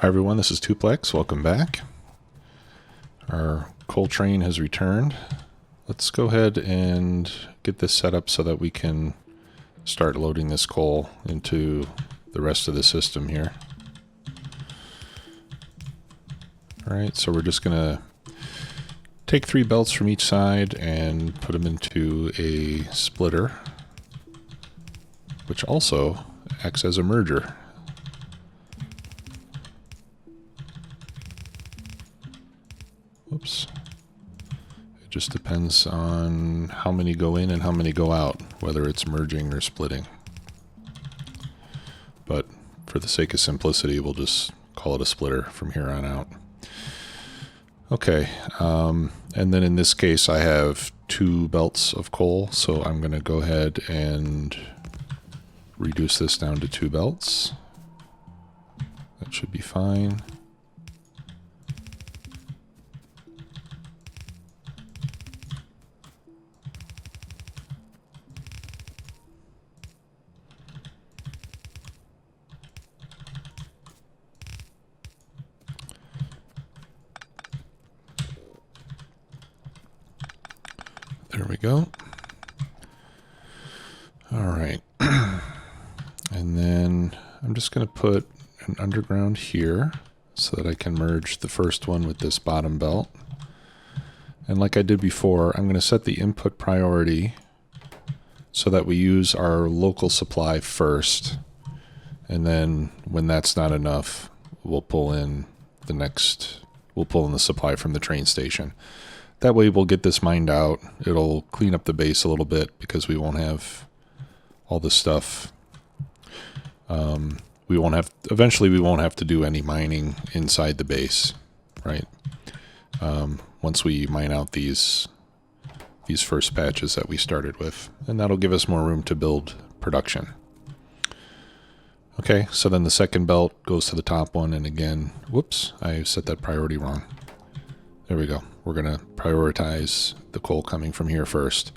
Hi everyone, this is Tuplex. Welcome back. Our coal train has returned. Let's go ahead and get this set up so that we can start loading this coal into the rest of the system here. Alright, so we're just going to take 3 belts from each side and put them into a splitter, which also acts as a merger. Whoops. It just depends on how many go in and how many go out, whether it's merging or splitting. But for the sake of simplicity, we'll just call it a splitter from here on out. Okay, and then in this case I have 2 belts of coal, so I'm going to go ahead and reduce this down to 2 belts. That should be fine. There we go. All right. And then I'm just going to put an underground here so that I can merge the first one with this bottom belt. And like I did before, I'm going to set the input priority so that we use our local supply first. And then when that's not enough, we'll pull in the supply from the train station. That way we'll get this mined out. It'll clean up the base a little bit because we won't have all this stuff. Eventually we won't have to do any mining inside the base, right? Once we mine out these first patches that we started with. And that'll give us more room to build production. Okay, so then the second belt goes to the top one, and again, whoops, I set that priority wrong. There we go. We're going to prioritize the coal coming from here first.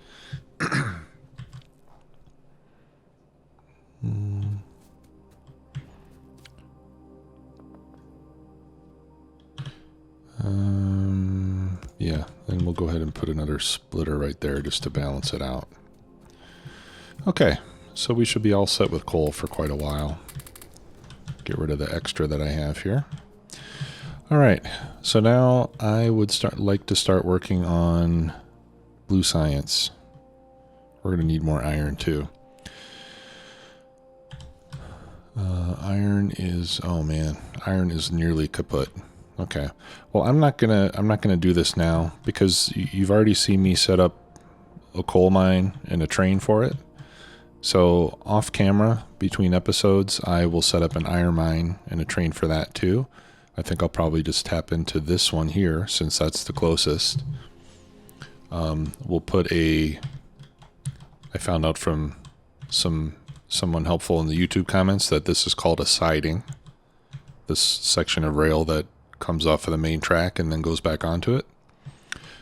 Yeah, and we'll go ahead and put another splitter right there just to balance it out. Okay, so we should be all set with coal for quite a while. Get rid of the extra that I have here. Alright, so now I would like to start working on blue science. We're going to need more iron too. Iron is nearly kaput. Okay, well I'm not gonna do this now because you've already seen me set up a coal mine and a train for it. So off camera between episodes, I will set up an iron mine and a train for that too. I think I'll probably just tap into this one here since that's the closest. We'll put I found out from someone helpful in the YouTube comments that this is called a siding. This section of rail that comes off of the main track and then goes back onto it.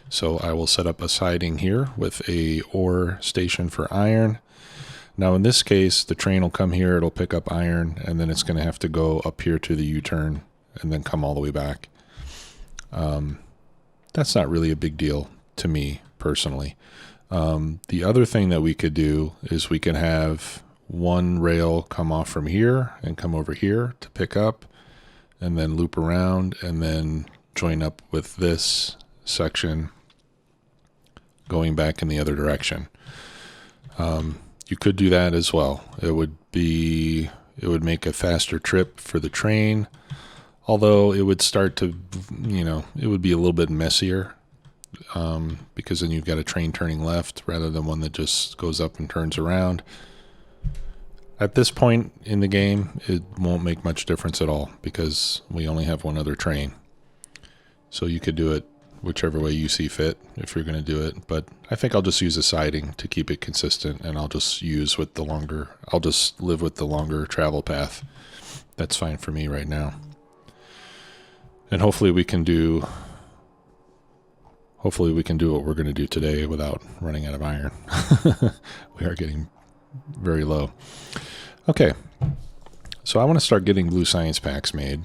So I will set up a siding here with a ore station for iron. Now in this case, the train will come here, it'll pick up iron, and then it's going to have to go up here to the U-turn and then come all the way back. That's not really a big deal to me personally. The other thing that we could do is we can have one rail come off from here and come over here to pick up and then loop around and then join up with this section going back in the other direction. You could do that as well. It would make a faster trip for the train, although it would start to, it would be a little bit messier because then you've got a train turning left rather than one that just goes up and turns around. At this point in the game, it won't make much difference at all because we only have one other train. So you could do it whichever way you see fit if you're going to do it. But I think I'll just use a siding to keep it consistent, and I'll just live with the longer travel path. That's fine for me right now. And hopefully we can do what we're going to do today without running out of iron. We are getting very low. Okay, so I want to start getting blue science packs made.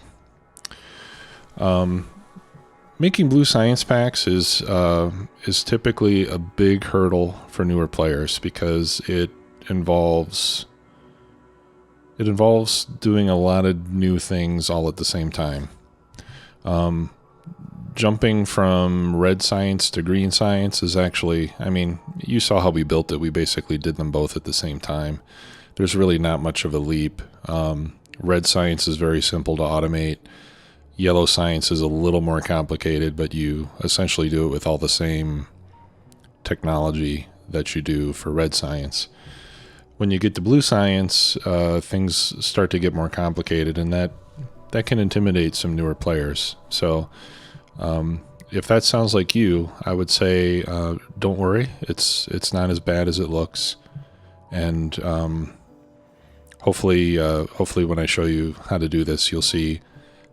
Making blue science packs is typically a big hurdle for newer players because it involves doing a lot of new things all at the same time. Jumping from red science to green science is actually, I mean, you saw how we built it. We basically did them both at the same time. There's really not much of a leap. Red science is very simple to automate. Yellow science is a little more complicated, but you essentially do it with all the same technology that you do for red science. When you get to blue science, things start to get more complicated, and that can intimidate some newer players. So if that sounds like you, I would say don't worry. It's not as bad as it looks, and hopefully when I show you how to do this, you'll see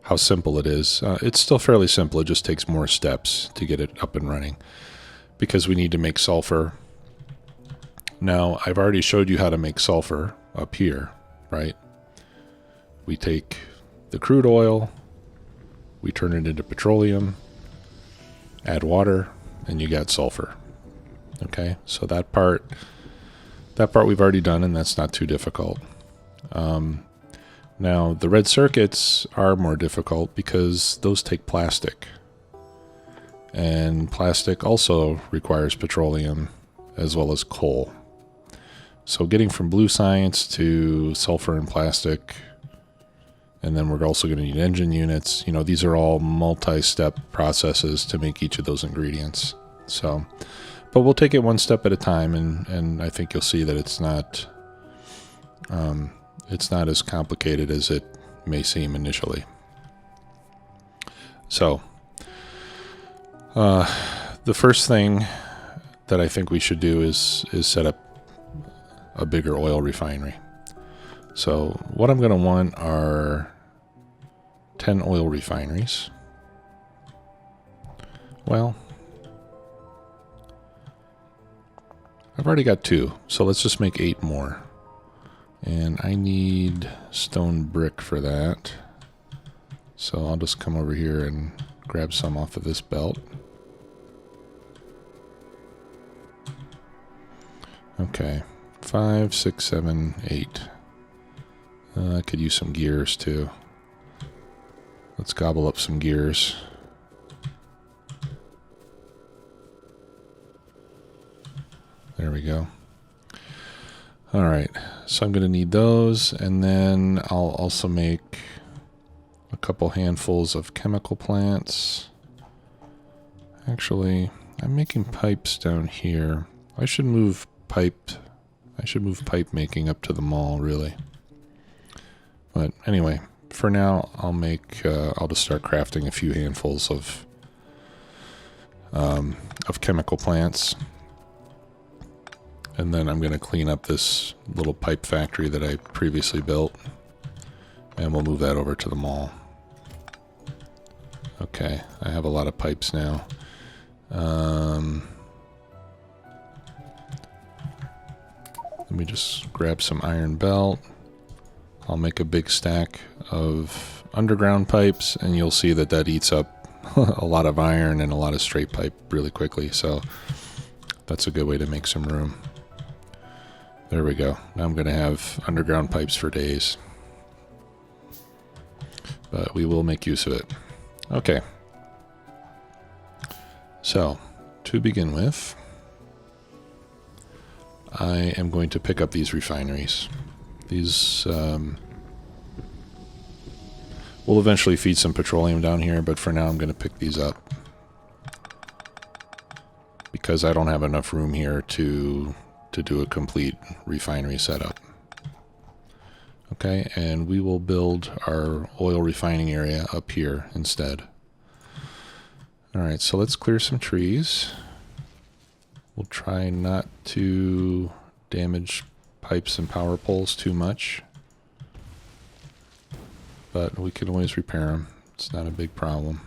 how simple it is. It's still fairly simple. It just takes more steps to get it up and running because we need to make sulfur. Now, I've already showed you how to make sulfur up here, right? We take the crude oil, we turn it into petroleum, add water, and you got sulfur. Okay, so that part we've already done, and that's not too difficult. Now, the red circuits are more difficult because those take plastic. And plastic also requires petroleum as well as coal. So getting from blue science to sulfur and plastic, and then we're also going to need engine units. You know, these are all multi-step processes to make each of those ingredients. So, but we'll take it one step at a time, and I think you'll see that it's not as complicated as it may seem initially. So, the first thing that I think we should do is set up a bigger oil refinery. So what I'm going to want are 10 oil refineries. Well, I've already got 2, so let's just make 8 more. And I need stone brick for that. So I'll just come over here and grab some off of this belt. Okay, 5, 6, 7, 8. I could use some gears too. Let's gobble up some gears. There we go. All right, so I'm going to need those, and then I'll also make a couple handfuls of chemical plants. Actually, I'm making pipes down here. I should move pipe making up to the mall, really. But anyway, for now, I'll just start crafting a few handfuls of chemical plants. And then I'm going to clean up this little pipe factory that I previously built. And we'll move that over to the mall. Okay, I have a lot of pipes now. Let me just grab some iron belt. I'll make a big stack of underground pipes, and you'll see that that eats up a lot of iron and a lot of straight pipe really quickly. So that's a good way to make some room. There we go. Now I'm going to have underground pipes for days. But we will make use of it. Okay. So, to begin with, I am going to pick up these refineries. These will eventually feed some petroleum down here, but for now I'm going to pick these up because I don't have enough room here to do a complete refinery setup. Okay, and we will build our oil refining area up here instead. Alright, so let's clear some trees. We'll try not to damage pipes and power poles too much, but we can always repair them. It's not a big problem.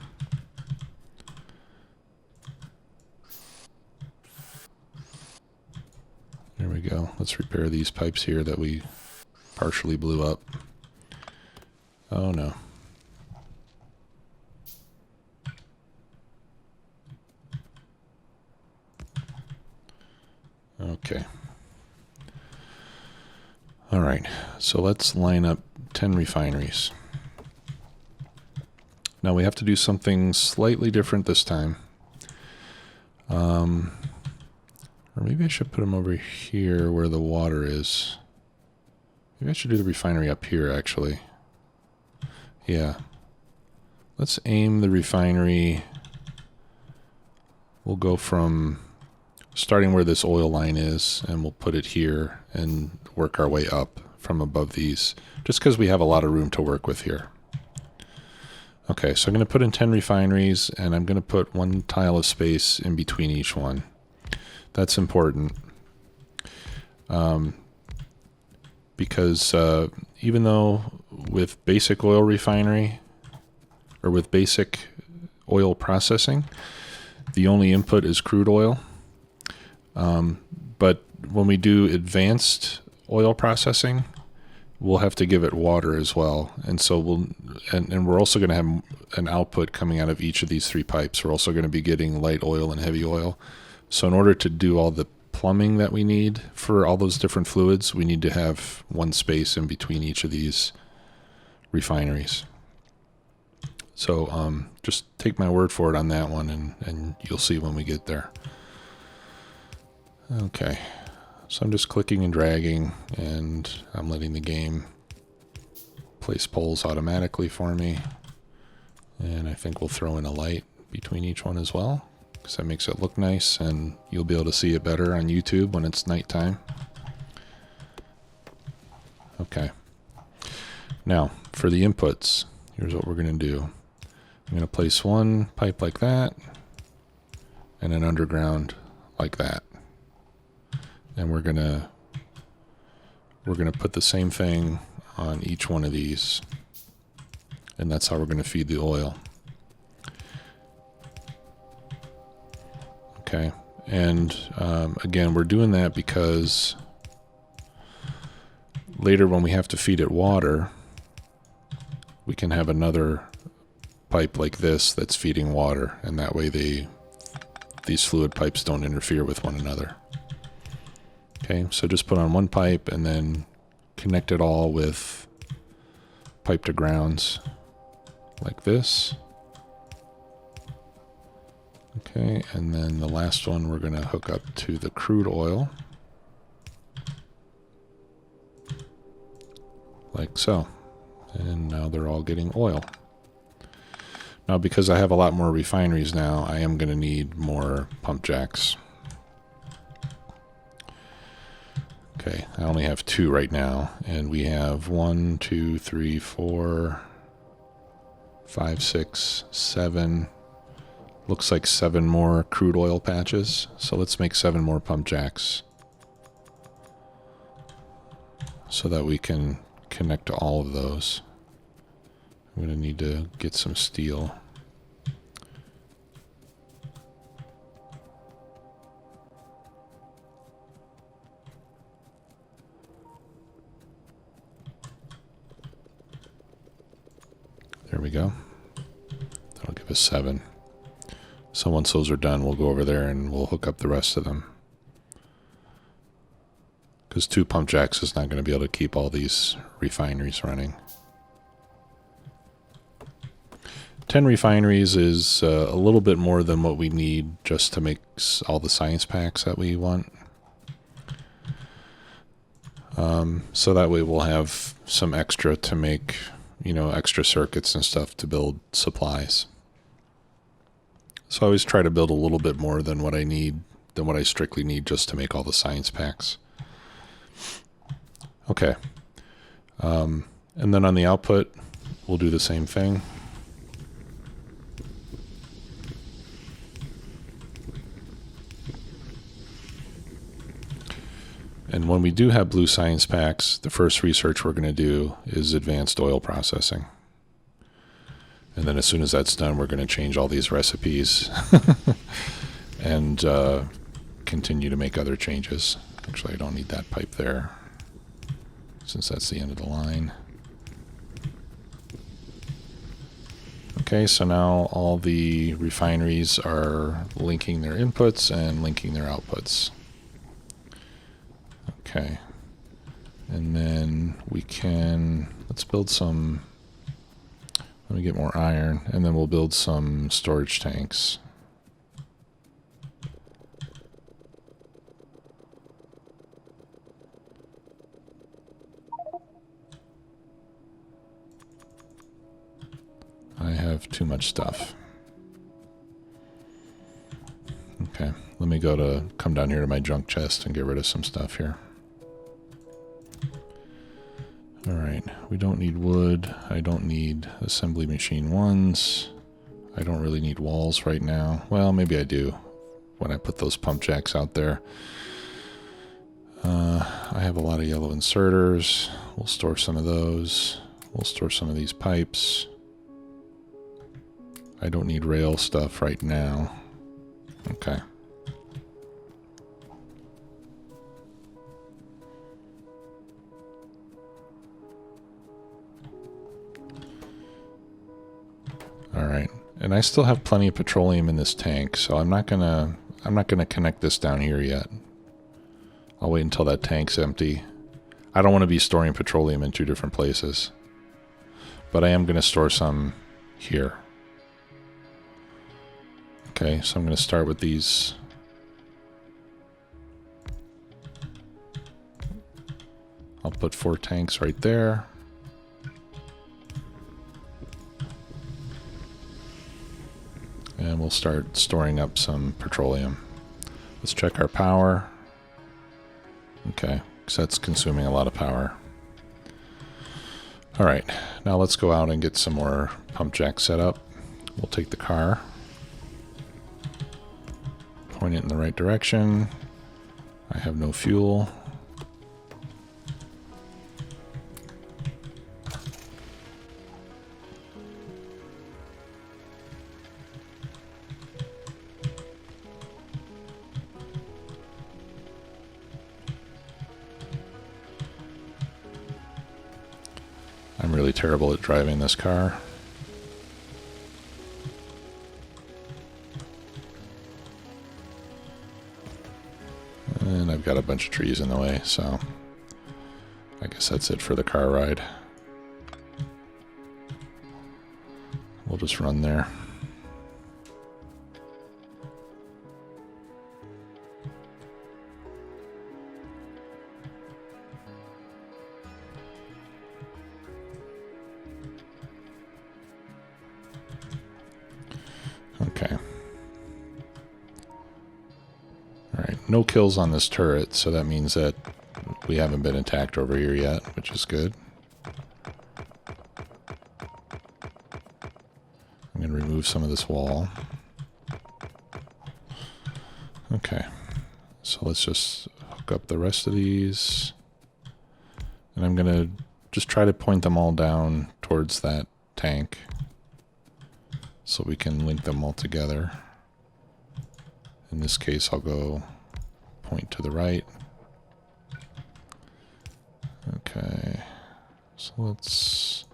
There we go. Let's repair these pipes here that we partially blew up. Oh no. Okay. All right, so let's line up 10 refineries. Now we have to do something slightly different this time. Or maybe I should put them over here where the water is. Maybe I should do the refinery up here, actually. Yeah. Let's aim the refinery. We'll go from starting where this oil line is, and we'll put it here and work our way up from above these, just because we have a lot of room to work with here. Okay, so I'm going to put in 10 refineries, and I'm going to put one tile of space in between each one. That's important. Because even though with basic oil refinery, or with basic oil processing, the only input is crude oil. But when we do advanced oil processing, we'll have to give it water as well. And so we're also going to have an output coming out of each of these three pipes. We're also going to be getting light oil and heavy oil. So in order to do all the plumbing that we need for all those different fluids, we need to have one space in between each of these refineries. So just take my word for it on that one, and you'll see when we get there. Okay, so I'm just clicking and dragging, and I'm letting the game place poles automatically for me. And I think we'll throw in a light between each one as well, because that makes it look nice, and you'll be able to see it better on YouTube when it's nighttime. Okay. Now, for the inputs, here's what we're going to do. I'm going to place one pipe like that, and an underground like that. And we're going to put the same thing on each one of these, and that's how we're going to feed the oil. Okay, and again, we're doing that because later when we have to feed it water, we can have another pipe like this that's feeding water, and that way these fluid pipes don't interfere with one another. Okay, so just put on one pipe and then connect it all with pipe to grounds like this. Okay, and then the last one we're going to hook up to the crude oil, like so. And now they're all getting oil. Now, because I have a lot more refineries now, I am going to need more pump jacks. Okay, I only have 2 right now, and we have 1, 2, 3, 4, 5, 6, 7. Looks like 7 more crude oil patches. So let's make 7 more pump jacks so that we can connect to all of those. I'm going to need to get some steel. There we go. That'll give us 7. So once those are done, we'll go over there and we'll hook up the rest of them. Because 2 pump jacks is not going to be able to keep all these refineries running. 10 refineries is a little bit more than what we need just to make all the science packs that we want. So that way we'll have some extra to make, extra circuits and stuff to build supplies. So I always try to build a little bit more than what I need, than what I strictly need just to make all the science packs. Okay. And then on the output, we'll do the same thing. And when we do have blue science packs, the first research we're going to do is advanced oil processing. And then as soon as that's done, we're going to change all these recipes and continue to make other changes. Actually, I don't need that pipe there since that's the end of the line. Okay, so now all the refineries are linking their inputs and linking their outputs. Okay. And then we can, let's build some, let me get more iron, and then we'll build some storage tanks. I have too much stuff. Okay, let me come down here to my junk chest and get rid of some stuff here. Alright, we don't need wood. I don't need assembly machine ones. I don't really need walls right now. Well, maybe I do when I put those pump jacks out there. I have a lot of yellow inserters. We'll store some of those. We'll store some of these pipes. I don't need rail stuff right now. Okay. Alright, and I still have plenty of petroleum in this tank, so I'm not gonna connect this down here yet. I'll wait until that tank's empty. I don't want to be storing petroleum in two different places. But I am gonna store some here. Okay, so I'm gonna start with these. I'll put 4 tanks right there. And we'll start storing up some petroleum. Let's check our power. Okay, because that's consuming a lot of power. Alright, now let's go out and get some more pump jacks set up. We'll take the car, point it in the right direction. I have no fuel. I'm really terrible at driving this car. And I've got a bunch of trees in the way, so I guess that's it for the car ride. We'll just run there. Okay. Alright, no kills on this turret, so that means that we haven't been attacked over here yet, which is good. I'm going to remove some of this wall. Okay, so let's just hook up the rest of these. And I'm going to just try to point them all down towards that tank, so we can link them all together. In this case, I'll go point to the right. Okay, so let's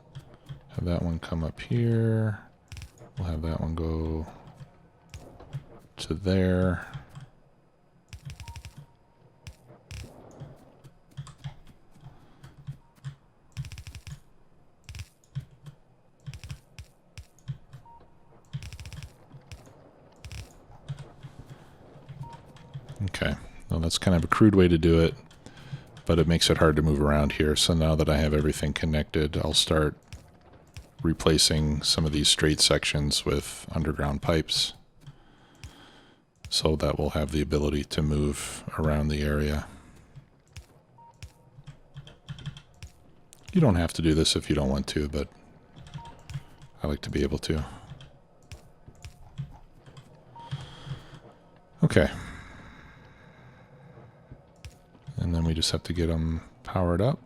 have that one come up here. We'll have that one go to there. Okay, well that's kind of a crude way to do it, but it makes it hard to move around here. So now that I have everything connected, I'll start replacing some of these straight sections with underground pipes, so that we'll have the ability to move around the area. You don't have to do this if you don't want to, but I like to be able to. Okay. And then we just have to get them powered up.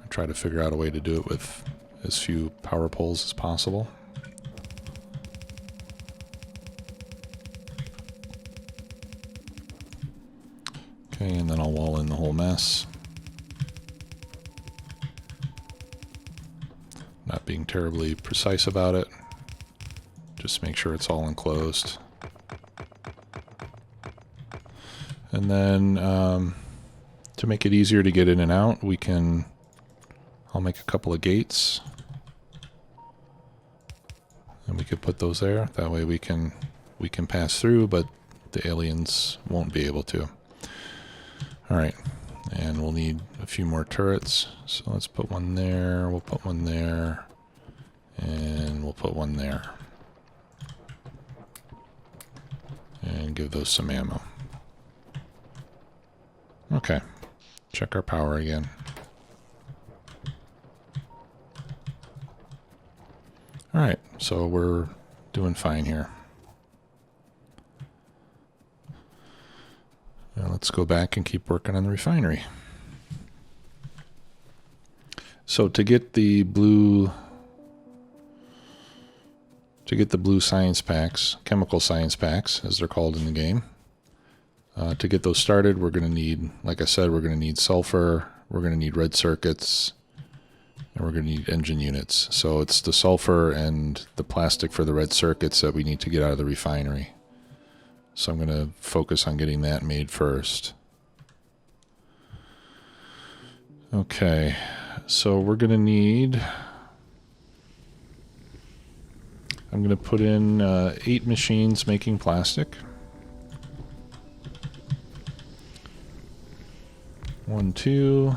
I try to figure out a way to do it with as few power poles as possible. Okay, and then I'll wall in the whole mess. Not being terribly precise about it. Just make sure it's all enclosed. And then to make it easier to get in and out, I'll make a couple of gates. And we could put those there. That way we can pass through, but the aliens won't be able to. Alright, and we'll need a few more turrets. So let's put one there, we'll put one there, and we'll put one there. And give those some ammo. Okay, check our power again. Alright, so we're doing fine here. Now let's go back and keep working on the refinery. So to get the blue science packs, chemical science packs, as they're called in the game, to get those started, we're going to need, like I said, we're going to need sulfur, we're going to need red circuits, and we're going to need engine units. So it's the sulfur and the plastic for the red circuits that we need to get out of the refinery. So I'm going to focus on getting that made first. Okay, so we're going to need... I'm going to put in 8 machines making plastic. 1, 2.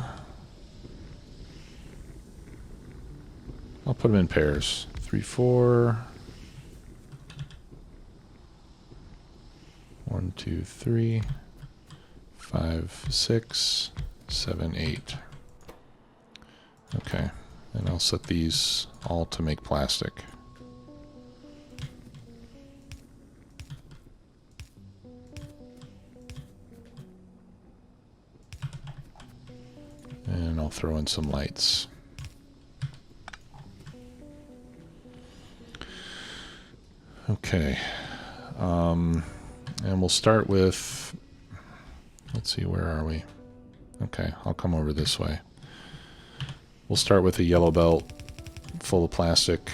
I'll put them in pairs. 3, 4. 1, 2, 3. 5, 6, 7, 8. Okay, and I'll set these all to make plastic. And I'll throw in some lights. Okay. And we'll start with, let's see, where are we? Okay, I'll come over this way. We'll start with a yellow belt full of plastic.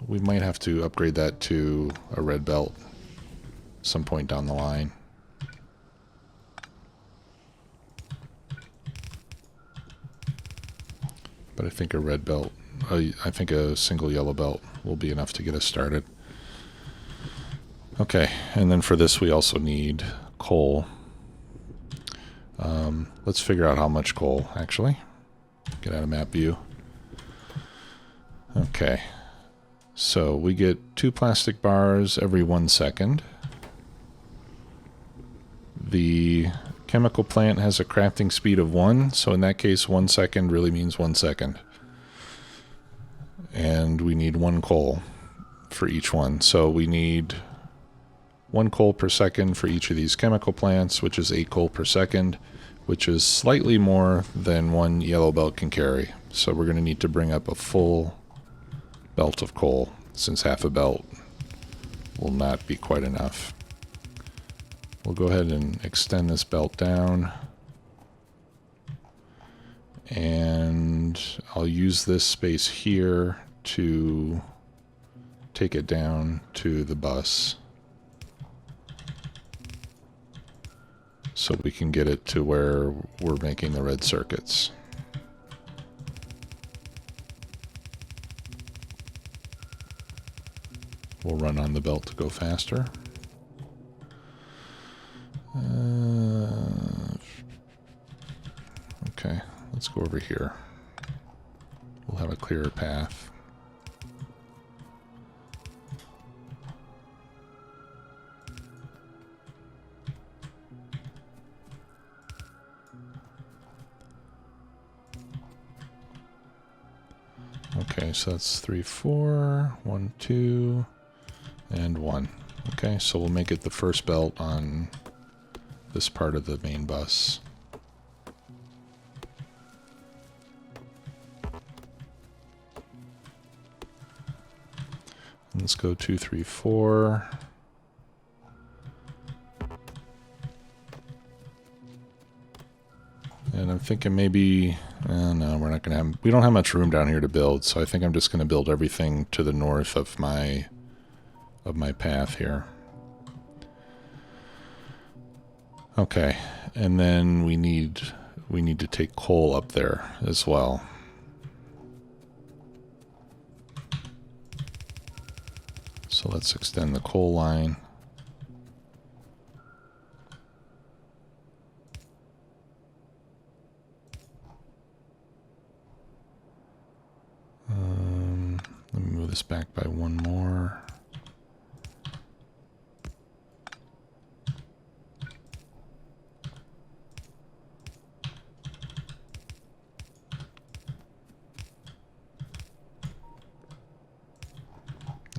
We might have to upgrade that to a red belt some point down the line. But I think a red belt, I think a single yellow belt will be enough to get us started. Okay, and then for this we also need coal. Let's figure out how much coal, actually. Get out of map view. Okay, so we get 2 plastic bars every 1 second. The chemical plant has a crafting speed of 1, so in that case 1 second really means 1 second. And we need 1 coal for each one. So we need 1 coal per second for each of these chemical plants, which is 8 coal per second, which is slightly more than 1 yellow belt can carry. So we're going to need to bring up a full belt of coal, since half a belt will not be quite enough. We'll go ahead and extend this belt down, and I'll use this space here to take it down to the bus so we can get it to where we're making the red circuits. We'll run on the belt to go faster. Okay, let's go over here. We'll have a clearer path. Okay, so that's 3, 4, 1, 2, and 1. Okay, so we'll make it the first belt on this part of the main bus. Let's go 2, 3, 4. And I'm thinking maybe, no, we're not going to have, we don't have much room down here to build, so I think I'm just going to build everything to the north of my path here. Okay, and then we need to take coal up there as well. So let's extend the coal line. Let me move this back by one more.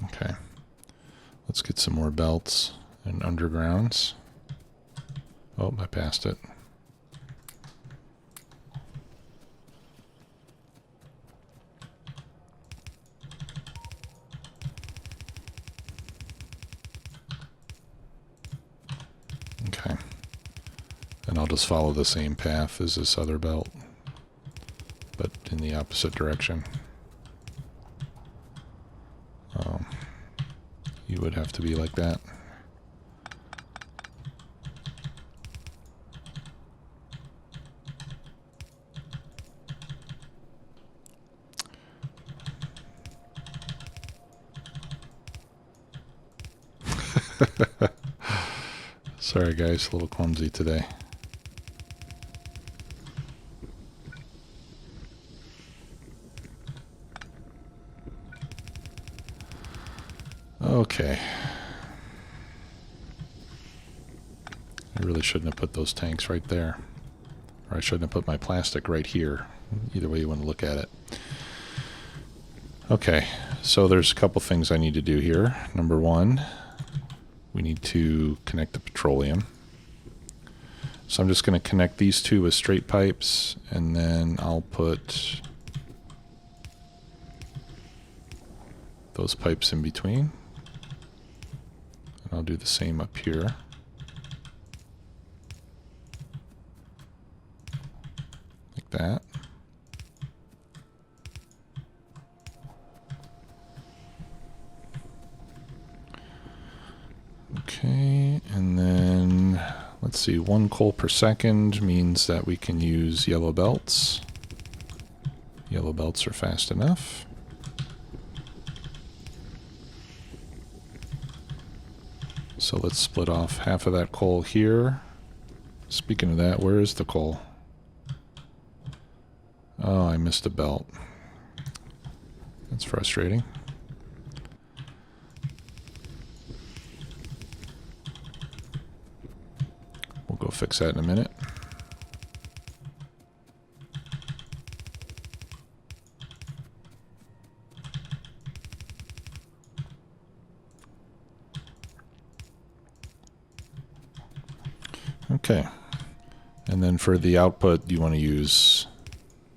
Okay. Let's get some more belts and undergrounds. Oh, I passed it. Okay. And I'll just follow the same path as this other belt, but in the opposite direction. You would have to be like that. Sorry guys, a little clumsy today. Okay. I really shouldn't have put those tanks right there. Or I shouldn't have put my plastic right here. Either way you want to look at it. Okay, so there's a couple things I need to do here. Number one, we need to connect the petroleum. So I'm just going to connect these two with straight pipes, and then I'll put those pipes in between. And I'll do the same up here. Like that. Okay, and then let's see, 1 coal per second means that we can use yellow belts. Yellow belts are fast enough. So let's split off half of that coal here. Speaking of that, where is the coal? Oh, I missed a belt. That's frustrating. We'll go fix that in a minute. Okay. And then for the output, you want to use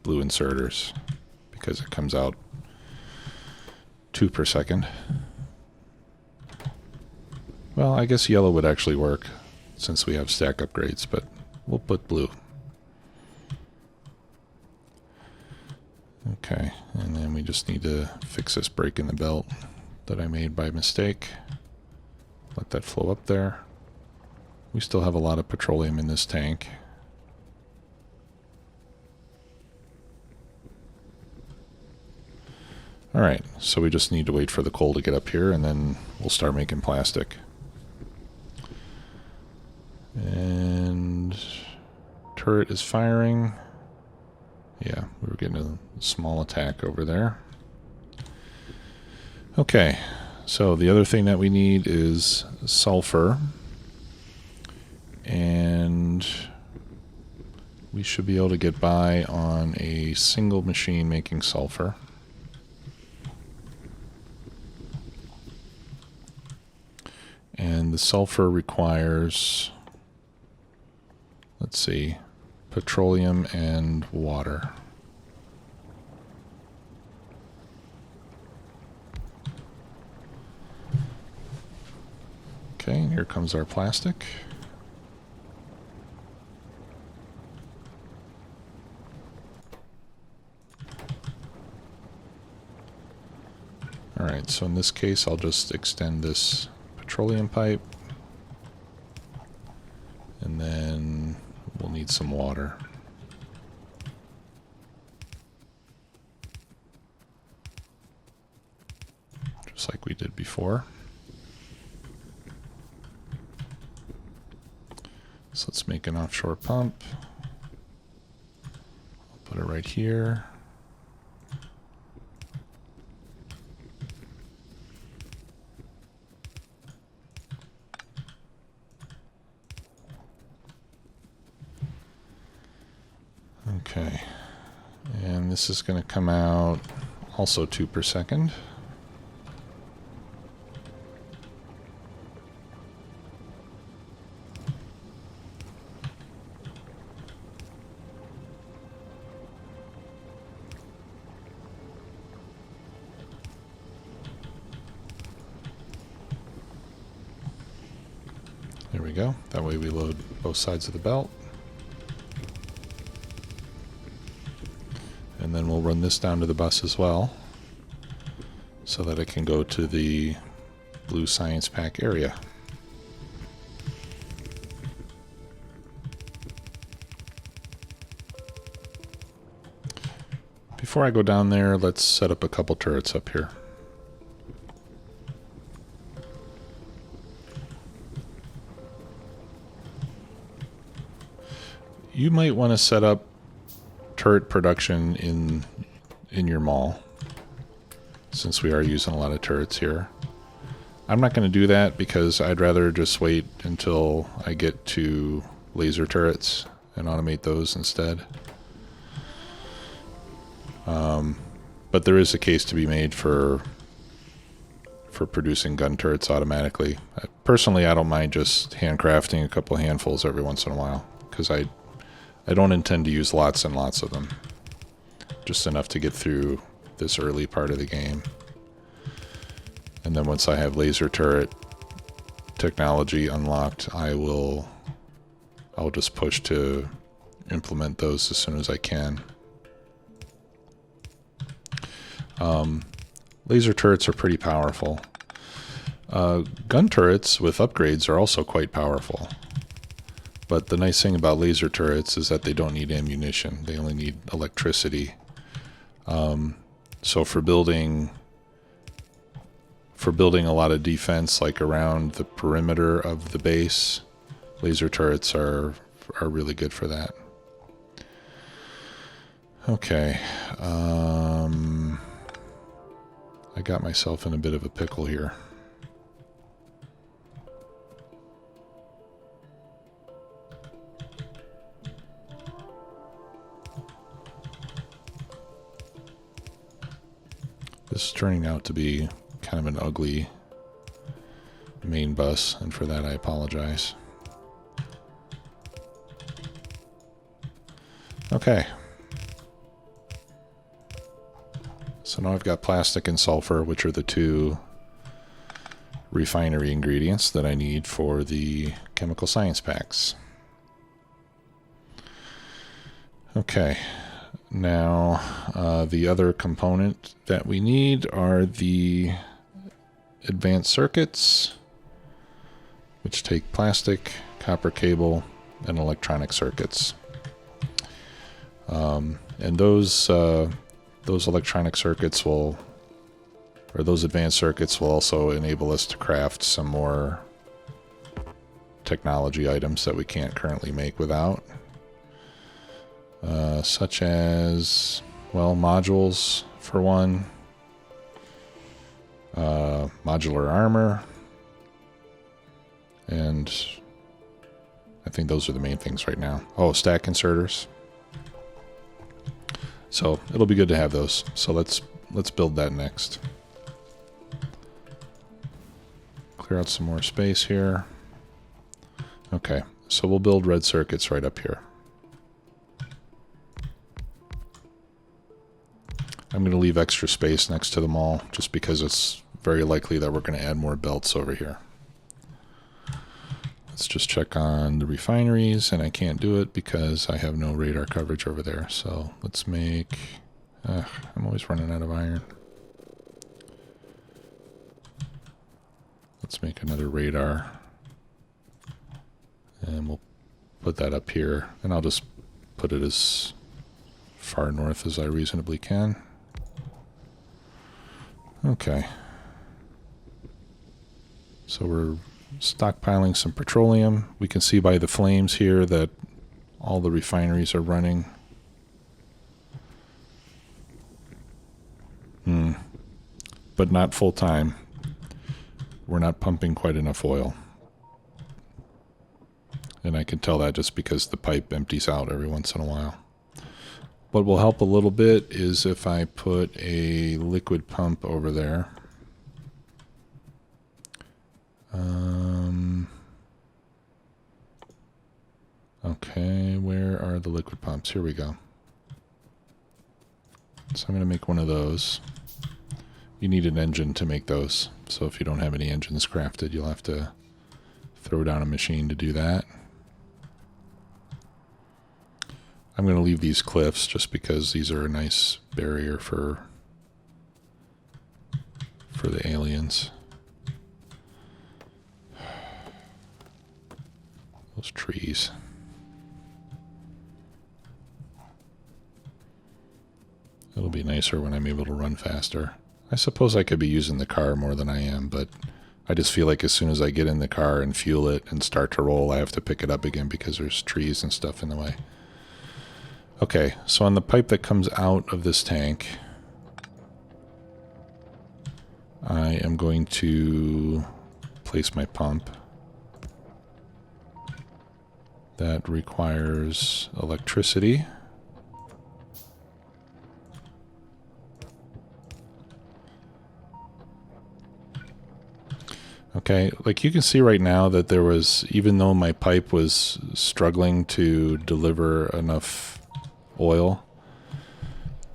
blue inserters because it comes out 2 per second. Well, I guess yellow would actually work since we have stack upgrades, but we'll put blue. Okay, and then we just need to fix this break in the belt that I made by mistake. Let that flow up there. We still have a lot of petroleum in this tank. Alright, so we just need to wait for the coal to get up here and then we'll start making plastic. And turret is firing. Yeah, we were getting a small attack over there. Okay, so the other thing that we need is sulfur. And we should be able to get by on a single machine making sulfur. And the sulfur requires, let's see, petroleum and water. Okay, and here comes our plastic. Alright, so in this case I'll just extend this petroleum pipe and then need some water. Just like we did before. So let's make an offshore pump. I'll put it right here. Okay, and this is going to come out also 2 per second. There we go. That way we load both sides of the belt. And then we'll run this down to the bus as well, so that it can go to the blue science pack area. Before I go down there, let's set up a couple turrets up here. You might want to set up turret production in your mall, since we are using a lot of turrets here. I'm not going to do that because I'd rather just wait until I get to laser turrets and automate those instead. But there is a case to be made for producing gun turrets automatically. Personally, I don't mind just handcrafting a couple of handfuls every once in a while, because I don't intend to use lots and lots of them. Just enough to get through this early part of the game. And then once I have laser turret technology unlocked, I'll just push to implement those as soon as I can. Laser turrets are pretty powerful. Gun turrets with upgrades are also quite powerful. But the nice thing about laser turrets is that they don't need ammunition. They only need electricity. So for building a lot of defense, like around the perimeter of the base, laser turrets are really good for that. Okay. I got myself in a bit of a pickle here. This is turning out to be kind of an ugly main bus, and for that I apologize. Okay. So now I've got plastic and sulfur, which are the two refinery ingredients that I need for the chemical science packs. Okay. Now, the other component that we need are the advanced circuits, which take plastic, copper cable, and electronic circuits. And those electronic circuits those advanced circuits will also enable us to craft some more technology items that we can't currently make without. Such as, well, modules for one, modular armor, and I think those are the main things right now. Oh, stack inserters. So it'll be good to have those. So let's build that next. Clear out some more space here. Okay, so we'll build red circuits right up here. I'm going to leave extra space next to them all, just because it's very likely that we're going to add more belts over here. Let's just check on the refineries, and I can't do it because I have no radar coverage over there. So let's make... I'm always running out of iron. Let's make another radar. And we'll put that up here, and I'll just put it as far north as I reasonably can. Okay. So we're stockpiling some petroleum. We can see by the flames here that all the refineries are running. But not full time. We're not pumping quite enough oil. And I can tell that just because the pipe empties out every once in a while. What will help a little bit is if I put a liquid pump over there. Okay, where are the liquid pumps? Here we go. So I'm going to make one of those. You need an engine to make those. So if you don't have any engines crafted, you'll have to throw down a machine to do that. I'm going to leave these cliffs just because these are a nice barrier for the aliens. Those trees. It'll be nicer when I'm able to run faster. I suppose I could be using the car more than I am, but I just feel like as soon as I get in the car and fuel it and start to roll, I have to pick it up again because there's trees and stuff in the way. Okay, so on the pipe that comes out of this tank, I am going to place my pump. That requires electricity. Okay, like you can see right now that there was, even though my pipe was struggling to deliver enough oil,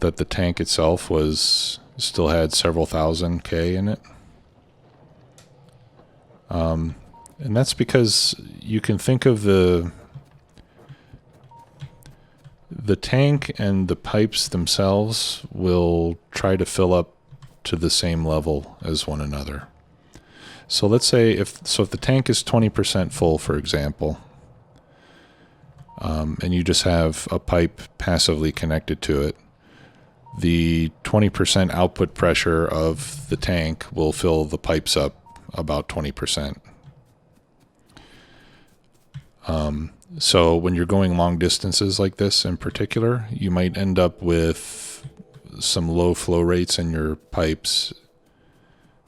that the tank itself was still had several thousand K in it. And that's because you can think of the tank and the pipes themselves will try to fill up to the same level as one another. So let's say if the tank is 20% full, for example, and you just have a pipe passively connected to it, the 20% output pressure of the tank will fill the pipes up about 20%. So when you're going long distances like this in particular, you might end up with some low flow rates in your pipes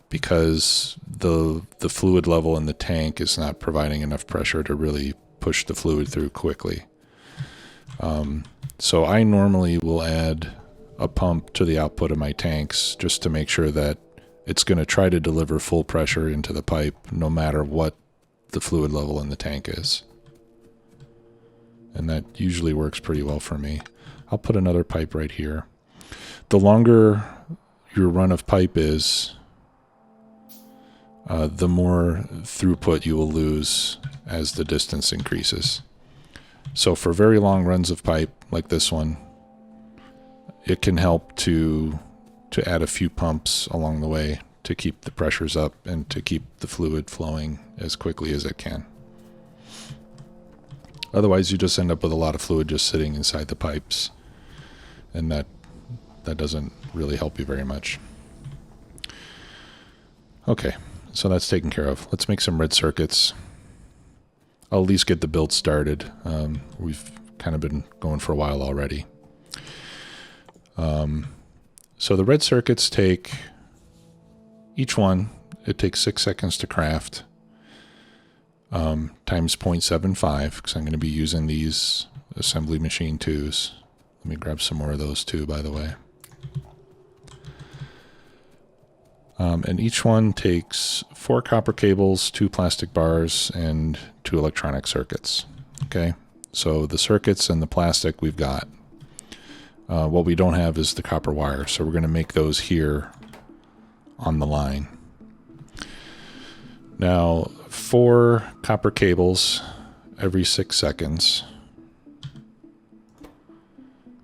because the fluid level in the tank is not providing enough pressure to really push the fluid through quickly. So I normally will add a pump to the output of my tanks just to make sure that it's going to try to deliver full pressure into the pipe no matter what the fluid level in the tank is. And that usually works pretty well for me. I'll put another pipe right here. The longer your run of pipe is, the more throughput you will lose as the distance increases. So for very long runs of pipe like this one, it can help to add a few pumps along the way to keep the pressures up and to keep the fluid flowing as quickly as it can. Otherwise, you just end up with a lot of fluid just sitting inside the pipes, and that doesn't really help you very much. Okay, so that's taken care of. Let's make some red circuits. I'll at least get the build started. We've kind of been going for a while already. So the red circuits take, each one, it takes 6 seconds to craft. Times 0.75, because I'm going to be using these assembly machine 2s. Let me grab some more of those too, by the way. And each one takes 4 copper cables, 2 plastic bars, and 2 electronic circuits. Okay, so the circuits and the plastic we've got. What we don't have is the copper wire, so we're going to make those here on the line. Now, 4 copper cables every 6 seconds.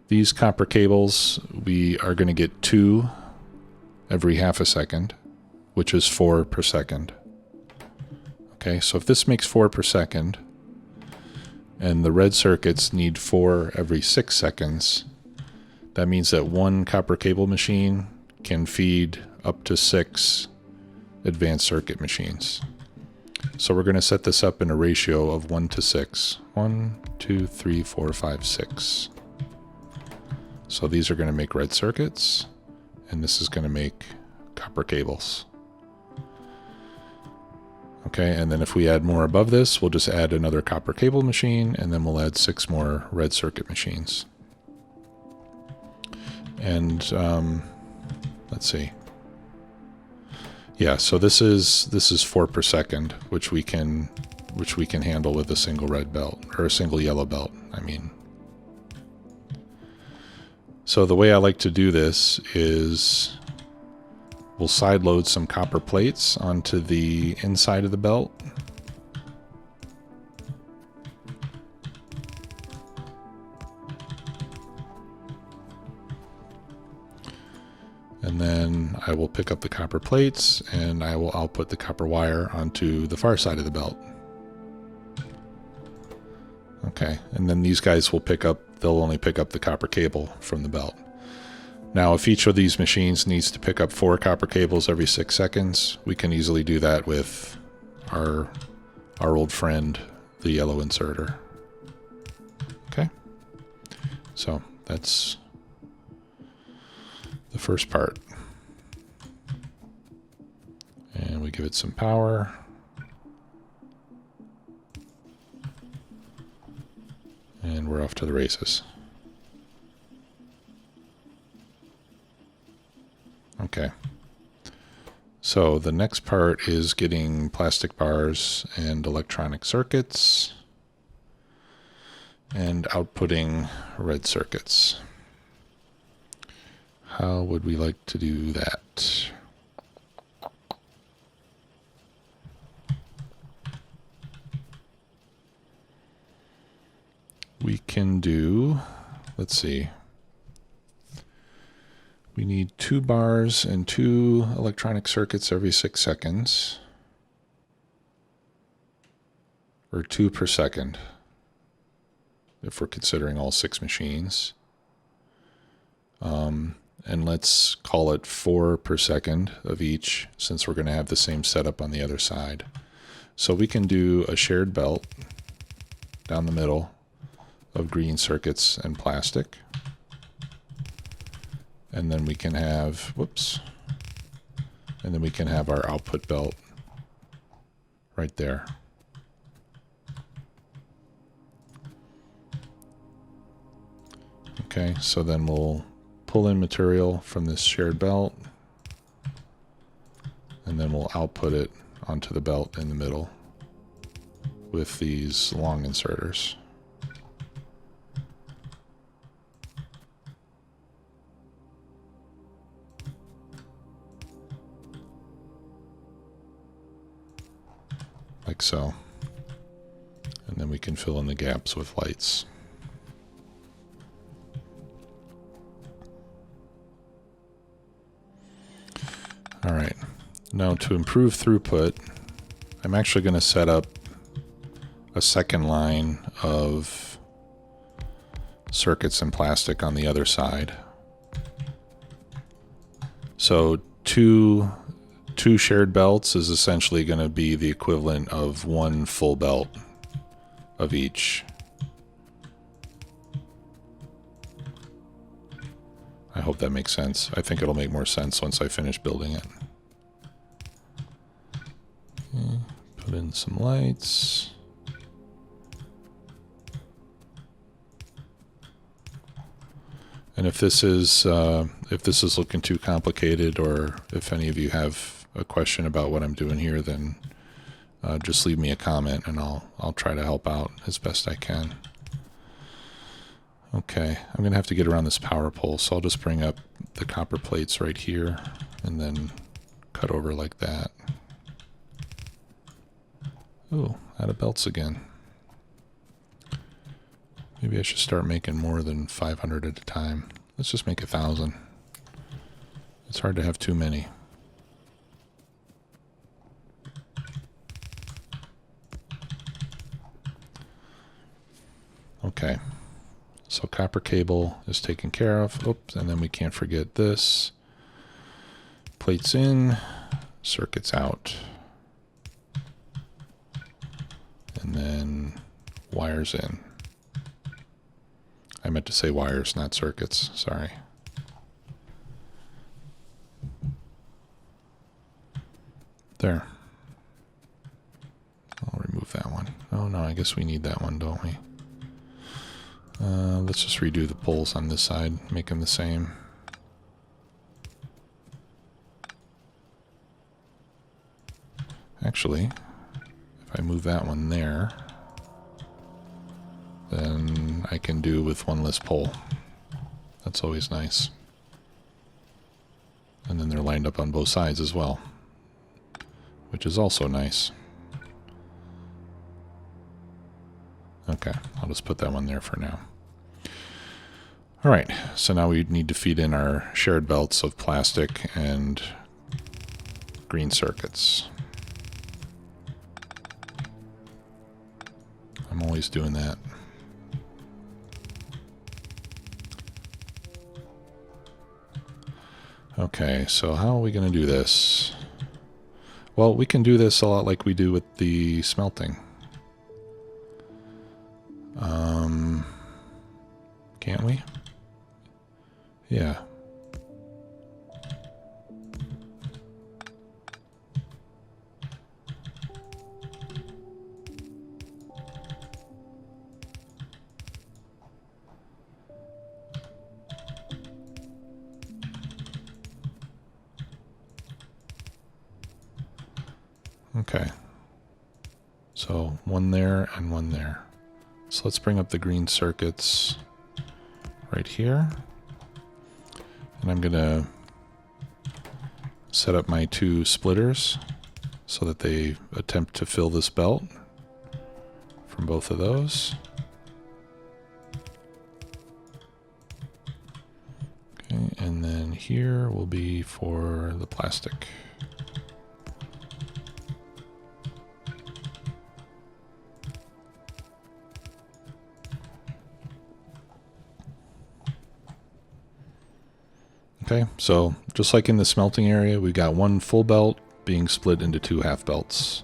These copper cables, we are going to get 2 every half a second, which is 4 per second. Okay, so if this makes 4 per second, and the red circuits need 4 every 6 seconds. That means that one copper cable machine can feed up to 6 advanced circuit machines. So we're going to set this up in a ratio of 1 to 6. 1, 2, 3, 4, 5, 6. So these are going to make red circuits, and this is going to make copper cables. Okay, and then if we add more above this, we'll just add another copper cable machine, and then we'll add 6 more red circuit machines. And let's see. Yeah, so this is 4 per second, which we can handle with a single red belt, or a single yellow belt, I mean. So the way I like to do this is we'll side load some copper plates onto the inside of the belt. And then I will pick up the copper plates and I will output the copper wire onto the far side of the belt. Okay, and then these guys will they'll only pick up the copper cable from the belt. Now, if each of these machines needs to pick up 4 copper cables every 6 seconds, we can easily do that with our old friend, the yellow inserter. Okay, so that's the first part. And we give it some power. And we're off to the races. Okay. So the next part is getting plastic bars and electronic circuits and outputting red circuits. How would we like to do that? We can do, let's see, we need 2 bars and 2 electronic circuits every 6 seconds, or 2 per second, if we're considering all 6 machines. And let's call it 4 per second of each, since we're going to have the same setup on the other side. So we can do a shared belt down the middle of green circuits and plastic. And then we can have, and then we can have our output belt right there. Okay, so then we'll pull in material from this shared belt, and then we'll output it onto the belt in the middle with these long inserters. Like so. And then we can fill in the gaps with lights. All right, now to improve throughput, I'm actually going to set up a second line of circuits and plastic on the other side. So two shared belts is essentially going to be the equivalent of 1 full belt of each. I hope that makes sense. I think it'll make more sense once I finish building it. Okay, put in some lights. And if this is looking too complicated, or if any of you have a question about what I'm doing here, then just leave me a comment and I'll try to help out as best I can. Okay, I'm gonna have to get around this power pole, so I'll just bring up the copper plates right here and then cut over like that. Oh, out of belts again. Maybe I should start making more than 500 at a time. Let's just make 1,000. It's hard to have too many. Okay. So copper cable is taken care of. Oops, and then we can't forget this. Plates in, circuits out. And then wires in. I meant to say wires, not circuits. Sorry. There. I'll remove that one. Oh no, I guess we need that one, don't we? Let's just redo the poles on this side, make them the same. Actually, if I move that one there, then I can do with one less pole. That's always nice. And then they're lined up on both sides as well, which is also nice. Okay, I'll just put that one there for now. All right, so now we need to feed in our shared belts of plastic and green circuits. I'm always doing that. Okay, so how are we going to do this? Well, we can do this a lot like we do with the smelting. Can't we? Yeah. Okay. So one there and one there. So let's bring up the green circuits right here. And I'm going to set up my two splitters so that they attempt to fill this belt from both of those. Okay, and then here will be for the plastic. Okay, so just like in the smelting area, we got one full belt being split into two half belts.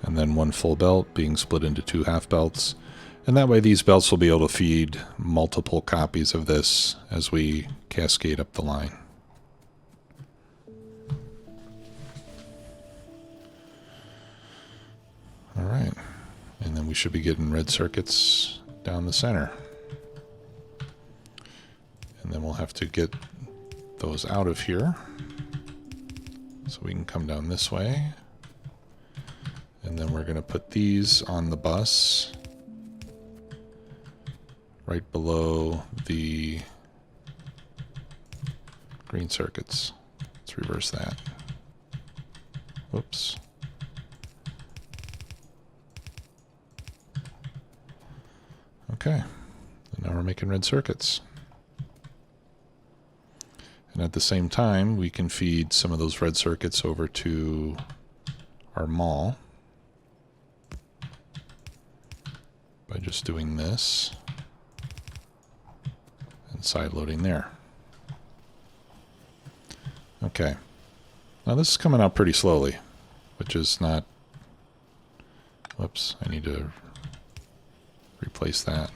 And then one full belt being split into two half belts. And that way these belts will be able to feed multiple copies of this as we cascade up the line. All right, and then we should be getting red circuits down the center. And then we'll have to get those out of here. So we can come down this way. And then we're going to put these on the bus right below the green circuits. Let's reverse that. Whoops. Okay. And now we're making red circuits. And at the same time, we can feed some of those red circuits over to our mall by just doing this and side loading there. Okay. Now this is coming out pretty slowly, which is not... Whoops, I need to replace that.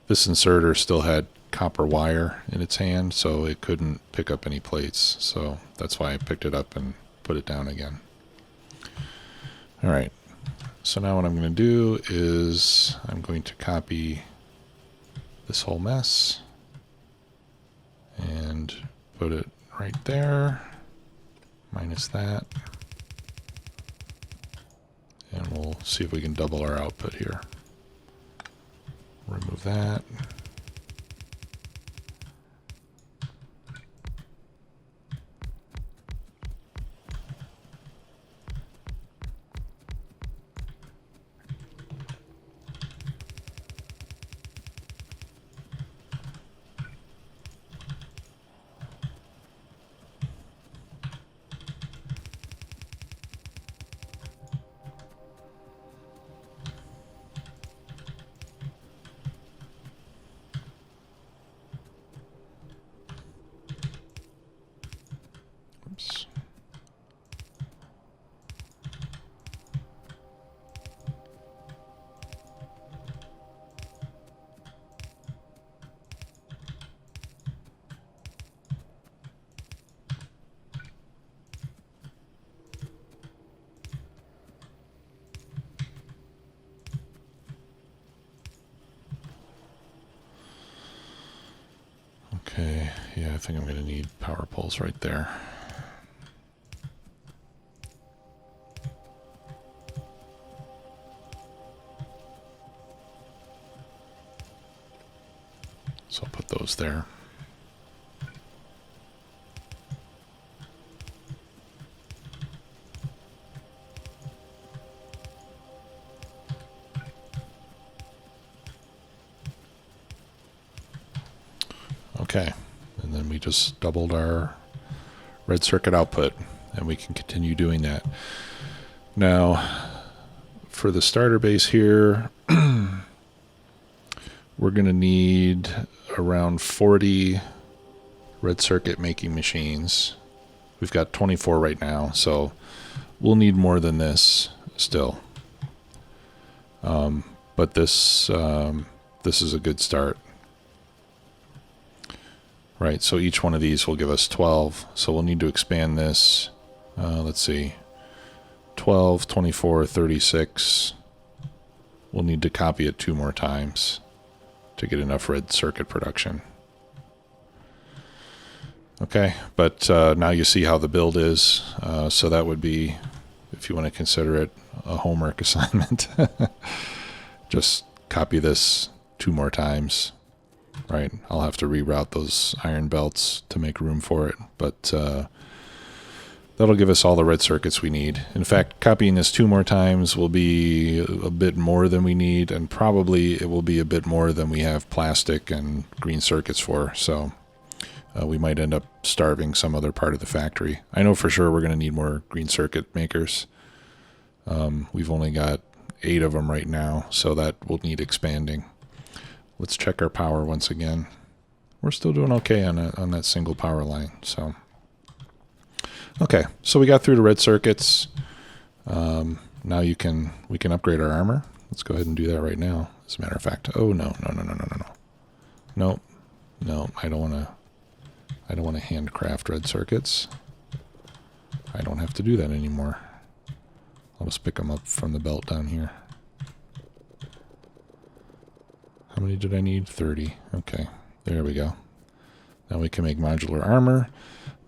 This inserter still had copper wire in its hand, so it couldn't pick up any plates. So that's why I picked it up and put it down again. All right. So now what I'm going to do is I'm going to copy this whole mess and put it right there, minus that. And we'll see if we can double our output here. Remove that. Okay, yeah, I think I'm going to need power poles right there. So I'll put those there. Okay, and then we just doubled our red circuit output, and we can continue doing that. Now, for the starter base here, we're going to need around 40 red circuit making machines. We've got 24 right now, so we'll need more than this still. But this is a good start. Right, so each one of these will give us 12. So we'll need to expand this. Let's see. 12, 24, 36. We'll need to copy it 2 more times to get enough red circuit production. Okay, but now you see how the build is. So that would be, if you want to consider it a homework assignment, just copy this 2 more times. Right, I'll have to reroute those iron belts to make room for it, but that'll give us all the red circuits we need. In fact, copying this 2 more times will be a bit more than we need, and probably it will be a bit more than we have plastic and green circuits for, so we might end up starving some other part of the factory. I know for sure we're going to need more green circuit makers. We've only got 8 of them right now, so that will need expanding. Let's check our power once again. We're still doing okay on that single power line. So, okay, so we got through the red circuits. Now we can upgrade our armor. Let's go ahead and do that right now. As a matter of fact, oh no. I don't want to handcraft red circuits. I don't have to do that anymore. I'll just pick them up from the belt down here. How many did I need? 30. Okay, there we go. Now we can make modular armor.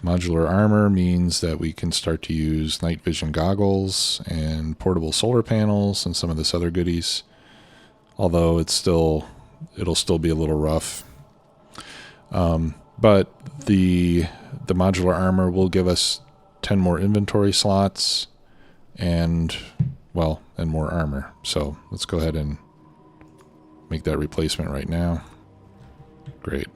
Modular armor means that we can start to use night vision goggles and portable solar panels and some of this other goodies. Although it'll still be a little rough. But the modular armor will give us 10 more inventory slots and more armor. So let's go ahead and make that replacement right now. Great.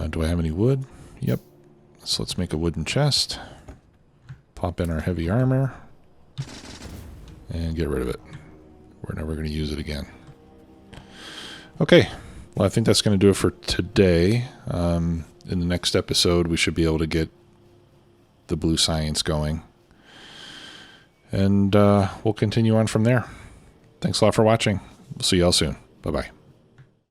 Do I have any wood? Yep. So let's make a wooden chest. Pop in our heavy armor. And get rid of it. We're never going to use it again. Okay. Well, I think that's going to do it for today. In the next episode, we should be able to get the blue science going. And we'll continue on from there. Thanks a lot for watching. We'll see you all soon. Bye-bye.